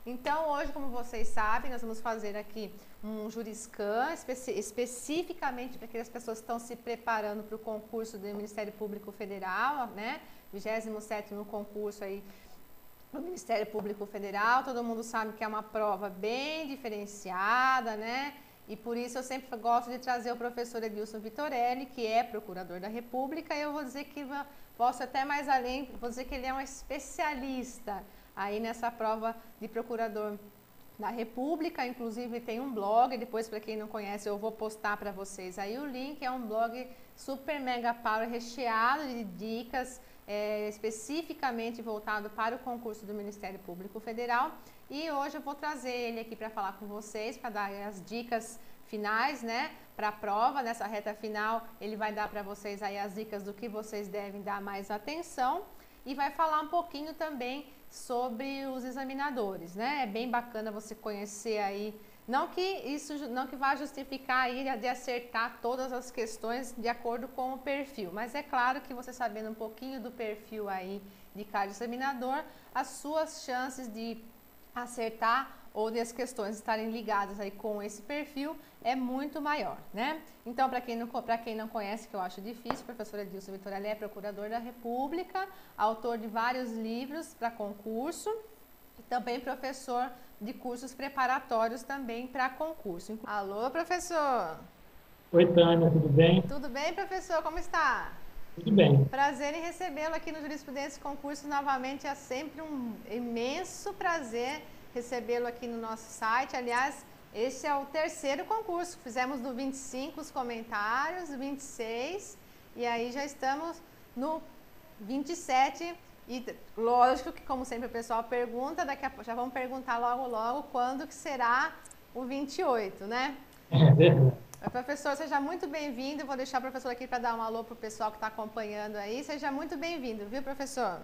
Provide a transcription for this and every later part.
Então, hoje, como vocês sabem, nós vamos fazer aqui um Juriscan, especificamente para aquelas pessoas que estão se preparando para o concurso do Ministério Público Federal, né? 27º concurso aí do Ministério Público Federal. Todo mundo sabe que é uma prova bem diferenciada, né? E por isso eu sempre gosto de trazer o professor Edilson Vitorelli, que é procurador da República, e eu vou dizer que posso até mais além, vou dizer que ele é um especialista aí nessa prova de procurador da República. Inclusive tem um blog, depois para quem não conhece eu vou postar para vocês aí o link. É um blog super mega power, recheado de dicas, especificamente voltado para o concurso do Ministério Público Federal. E hoje eu vou trazer ele aqui para falar com vocês, para dar as dicas finais, né, para a prova. Nessa reta final ele vai dar para vocês aí as dicas do que vocês devem dar mais atenção e vai falar um pouquinho também sobre os examinadores, né? É bem bacana você conhecer aí, não que vá justificar aí de acertar todas as questões de acordo com o perfil, mas é claro que você sabendo um pouquinho do perfil aí de cada examinador, as suas chances de acertar ou de as questões estarem ligadas aí com esse perfil é muito maior, né? Então, para quem não conhece, que eu acho difícil, o professor Edilson Vitorelli é procurador da República, autor de vários livros para concurso e também professor de cursos preparatórios também para concurso. Alô, professor! Oi, Tânia, tudo bem? Tudo bem, professor? Como está? Tudo bem. Prazer em recebê-lo aqui no Jurisprudência e Concurso novamente. É sempre um imenso prazer recebê-lo aqui no nosso site. Aliás, esse é o terceiro concurso. Fizemos no 25 os comentários, 26, e aí já estamos no 27. E lógico que, como sempre, o pessoal pergunta, daqui a pouco já vamos perguntar logo quando que será o 28, né? É verdade. Professor, seja muito bem-vindo. Vou deixar o professor aqui para dar um alô para o pessoal que está acompanhando aí. Seja muito bem-vindo, viu, professor?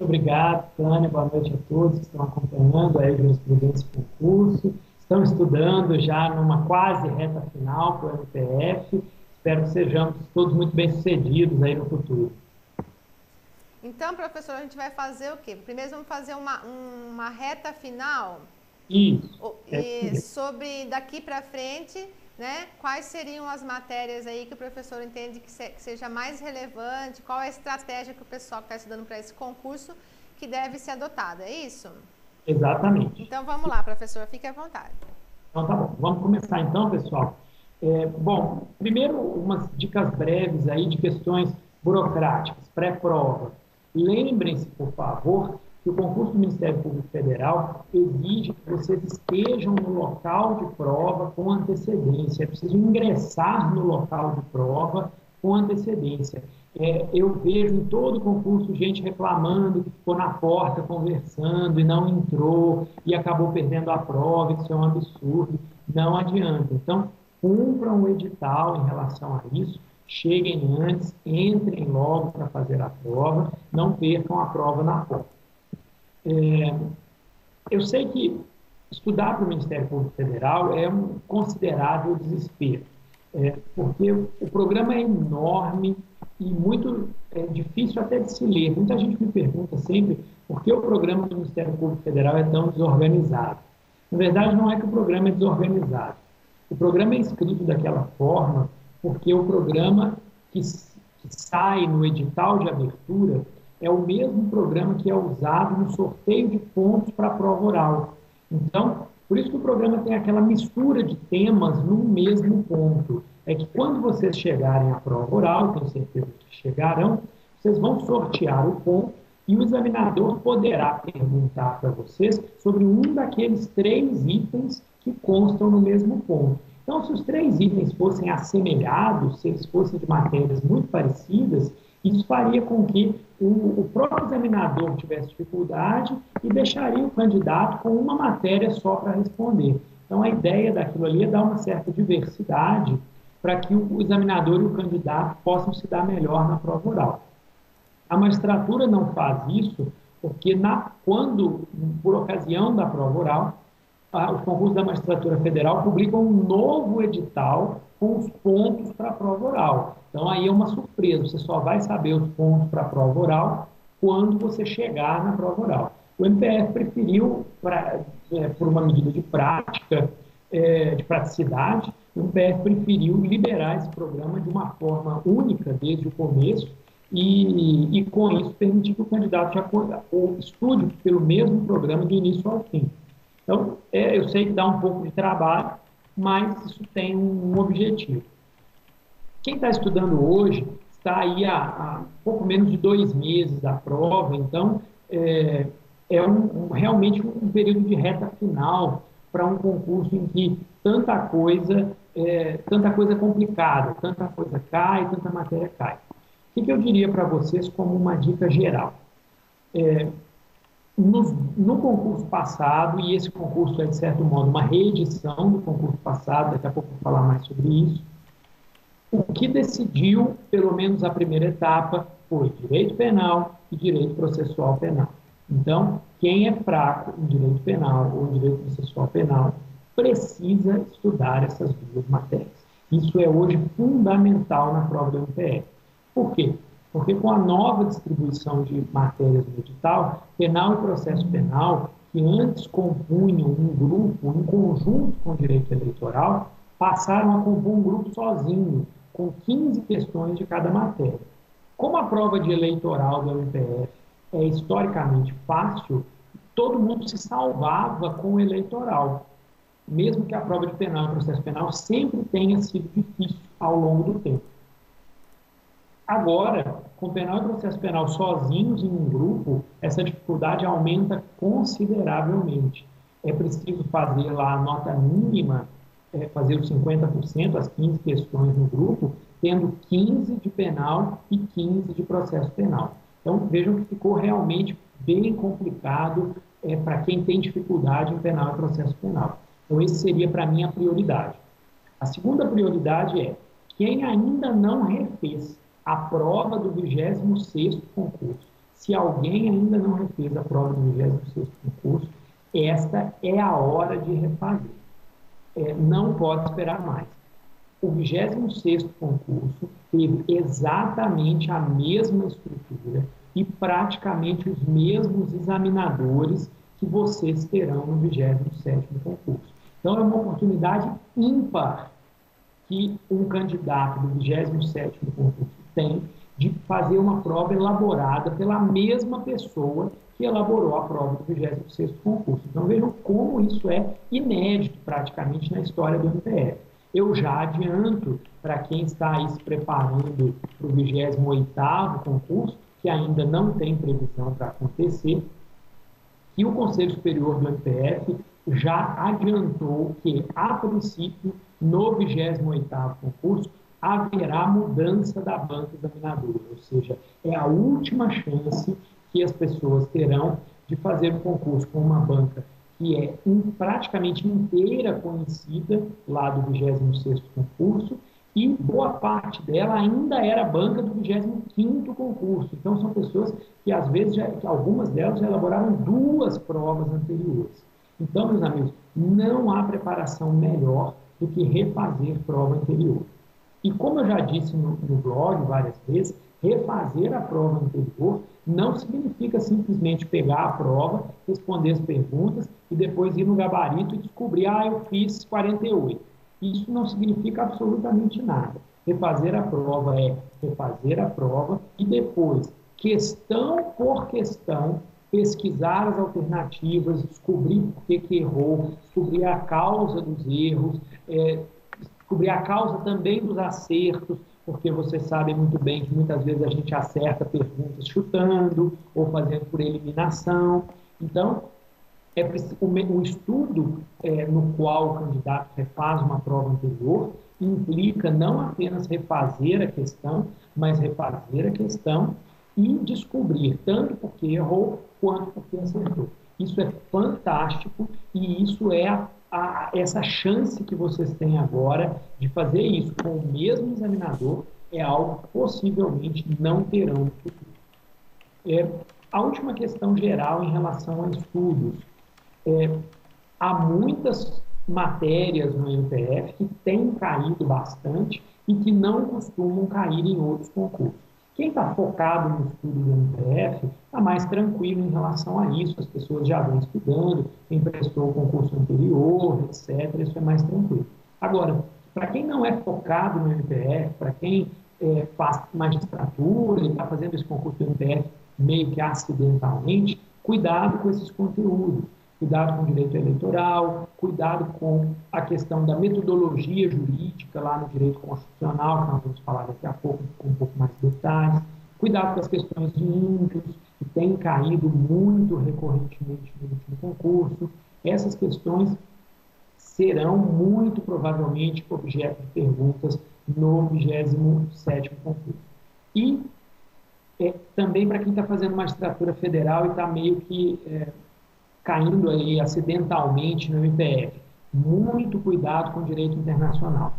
Muito obrigado, Tânia. Boa noite a todos que estão acompanhando aí o Jurisprudência e Concurso. Estão estudando já numa quase reta final para o MPF. Espero que sejamos todos muito bem-sucedidos aí no futuro. Então, professor, a gente vai fazer o quê? Primeiro vamos fazer uma reta final. Isso. E sobre daqui para frente, né? Quais seriam as matérias aí que o professor entende que seja mais relevante? Qual é a estratégia que o pessoal que está estudando para esse concurso que deve ser adotada? É isso? Exatamente. Então vamos lá, professor, fique à vontade. Então tá bom, vamos começar então, pessoal. Bom, primeiro umas dicas breves aí de questões burocráticas, pré-prova. Lembrem-se, por favor, que o concurso do Ministério Público Federal exige que vocês estejam no local de prova com antecedência. É preciso ingressar no local de prova com antecedência. Eu vejo em todo concurso gente reclamando que ficou na porta conversando e não entrou e acabou perdendo a prova. Isso é um absurdo. Não adianta. Então, cumpram o edital em relação a isso. Cheguem antes, entrem logo para fazer a prova, não percam a prova na porta. Eu sei que estudar para o Ministério Público Federal é um considerável desespero, porque o programa é enorme e muito difícil até de se ler. Muita gente me pergunta sempre por que o programa do Ministério Público Federal é tão desorganizado. Na verdade, não é que o programa é desorganizado. O programa é escrito daquela forma porque o programa que sai no edital de abertura é o mesmo programa que é usado no sorteio de pontos para a prova oral. Então, por isso que o programa tem aquela mistura de temas no mesmo ponto. É que quando vocês chegarem à prova oral, tenho certeza que chegarão, vocês vão sortear o ponto e o examinador poderá perguntar para vocês sobre um daqueles 3 itens que constam no mesmo ponto. Então, se os 3 itens fossem assemelhados, se eles fossem de matérias muito parecidas, isso faria com que o próprio examinador tivesse dificuldade e deixaria o candidato com uma matéria só para responder. Então, a ideia daquilo ali é dar uma certa diversidade para que o examinador e o candidato possam se dar melhor na prova oral. A magistratura não faz isso porque, por ocasião da prova oral, os concursos da Magistratura Federal publicam um novo edital com os pontos para a prova oral. Então, aí é uma surpresa, você só vai saber os pontos para a prova oral quando você chegar na prova oral. O MPF preferiu, por uma medida de prática, de praticidade, o MPF preferiu liberar esse programa de uma forma única desde o começo e com isso, permitir que o candidato já estude pelo mesmo programa do início ao fim. Então, eu sei que dá um pouco de trabalho, mas isso tem um objetivo. Quem está estudando hoje está aí há pouco menos de 2 meses da prova, então realmente um período de reta final para um concurso em que tanta coisa complicada, tanta coisa cai, tanta matéria cai. O que eu diria para vocês como uma dica geral? No concurso passado, e esse concurso é, de certo modo, uma reedição do concurso passado, daqui a pouco eu vou falar mais sobre isso, o que decidiu, pelo menos a primeira etapa, foi direito penal e direito processual penal. Então, quem é fraco em direito penal ou em direito processual penal precisa estudar essas 2 matérias. Isso é hoje fundamental na prova do MPF. Por quê? Porque com a nova distribuição de matérias no edital, penal e processo penal, que antes compunham um grupo, em conjunto com o direito eleitoral, passaram a compor um grupo sozinho, com 15 questões de cada matéria. Como a prova de eleitoral do MPF é historicamente fácil, todo mundo se salvava com o eleitoral, mesmo que a prova de penal e processo penal sempre tenha sido difícil ao longo do tempo. Agora, com penal e processo penal sozinhos em um grupo, essa dificuldade aumenta consideravelmente. É preciso fazer lá a nota mínima, fazer os 50%, as 15 questões no grupo, tendo 15 de penal e 15 de processo penal. Então, vejam que ficou realmente bem complicado para quem tem dificuldade em penal e processo penal. Então, esse seria, para mim, a prioridade. A segunda prioridade é quem ainda não refez a prova do 26º concurso. Se alguém ainda não refez a prova do 26º concurso, esta é a hora de refazer. Não pode esperar mais. O 26º concurso teve exatamente a mesma estrutura e praticamente os mesmos examinadores que vocês terão no 27º concurso. Então, é uma oportunidade ímpar que um candidato do 27º concurso tem de fazer uma prova elaborada pela mesma pessoa que elaborou a prova do 26º concurso. Então, vejam como isso é inédito praticamente na história do MPF. Eu já adianto para quem está aí se preparando para o 28º concurso, que ainda não tem previsão para acontecer, que o Conselho Superior do MPF já adiantou que, a princípio, no 28º concurso, haverá mudança da banca examinadora, ou seja, é a última chance que as pessoas terão de fazer o concurso com uma banca que é praticamente inteira conhecida lá do 26º concurso, e boa parte dela ainda era banca do 25º concurso. Então, são pessoas que, às vezes, algumas delas já elaboraram 2 provas anteriores. Então, meus amigos, não há preparação melhor do que refazer prova anterior. E como eu já disse no blog várias vezes, refazer a prova anterior não significa simplesmente pegar a prova, responder as perguntas e depois ir no gabarito e descobrir, eu fiz 48. Isso não significa absolutamente nada. Refazer a prova é refazer a prova e depois, questão por questão, pesquisar as alternativas, descobrir por que errou, descobrir a causa dos erros, descobrir a causa também dos acertos, porque vocês sabem muito bem que muitas vezes a gente acerta perguntas chutando ou fazendo por eliminação. Então, o estudo no qual o candidato refaz uma prova anterior implica não apenas refazer a questão, mas refazer a questão e descobrir tanto porque errou quanto porque acertou. Isso é fantástico e isso é essa chance que vocês têm agora de fazer isso com o mesmo examinador é algo que possivelmente não terão no futuro. A última questão geral em relação a estudos. Há muitas matérias no MPF que têm caído bastante e que não costumam cair em outros concursos. Quem está focado no estudo do MPF está mais tranquilo em relação a isso, as pessoas já vêm estudando, quem prestou o concurso anterior, etc., isso é mais tranquilo. Agora, para quem não é focado no MPF, para quem faz magistratura e está fazendo esse concurso do MPF meio que acidentalmente, cuidado com esses conteúdos. Cuidado com o direito eleitoral, cuidado com a questão da metodologia jurídica lá no direito constitucional, que nós vamos falar daqui a pouco com um pouco mais de detalhes. Cuidado com as questões de índios, que têm caído muito recorrentemente no último concurso. Essas questões serão muito provavelmente objeto de perguntas no 27º concurso. E também para quem está fazendo magistratura federal e está meio que caindo aí acidentalmente no MPF. Muito cuidado com o direito internacional.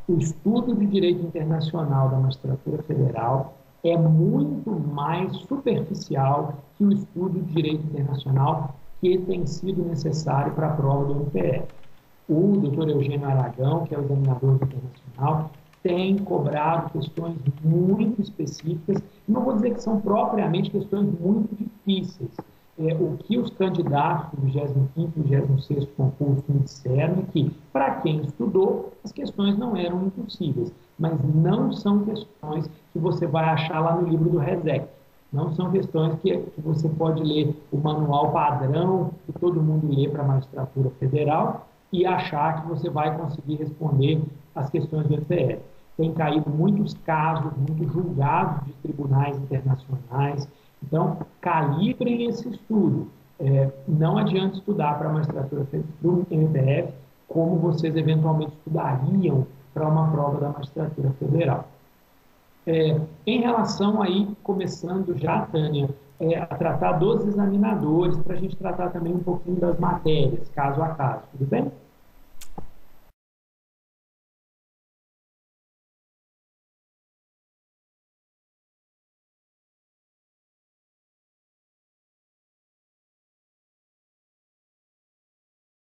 O estudo de direito internacional da magistratura federal é muito mais superficial que o estudo de direito internacional que tem sido necessário para a prova do MPF. O doutor Eugênio Aragão, que é o examinador internacional, tem cobrado questões muito específicas, não vou dizer que são propriamente questões muito difíceis. O que os candidatos do 25º e 26º concurso me disseram é que, para quem estudou, as questões não eram impossíveis, mas não são questões que você vai achar lá no livro do RESEC. Não são questões que você pode ler o manual padrão que todo mundo lê para a magistratura federal e achar que você vai conseguir responder as questões do MPF. Tem caído muitos casos, muitos julgados de tribunais internacionais. Então, calibrem esse estudo. Não adianta estudar para a magistratura do MPF como vocês eventualmente estudariam para uma prova da magistratura federal. Em relação aí, começando já, Tânia, a tratar dos examinadores, para a gente tratar também um pouquinho das matérias, caso a caso, tudo bem?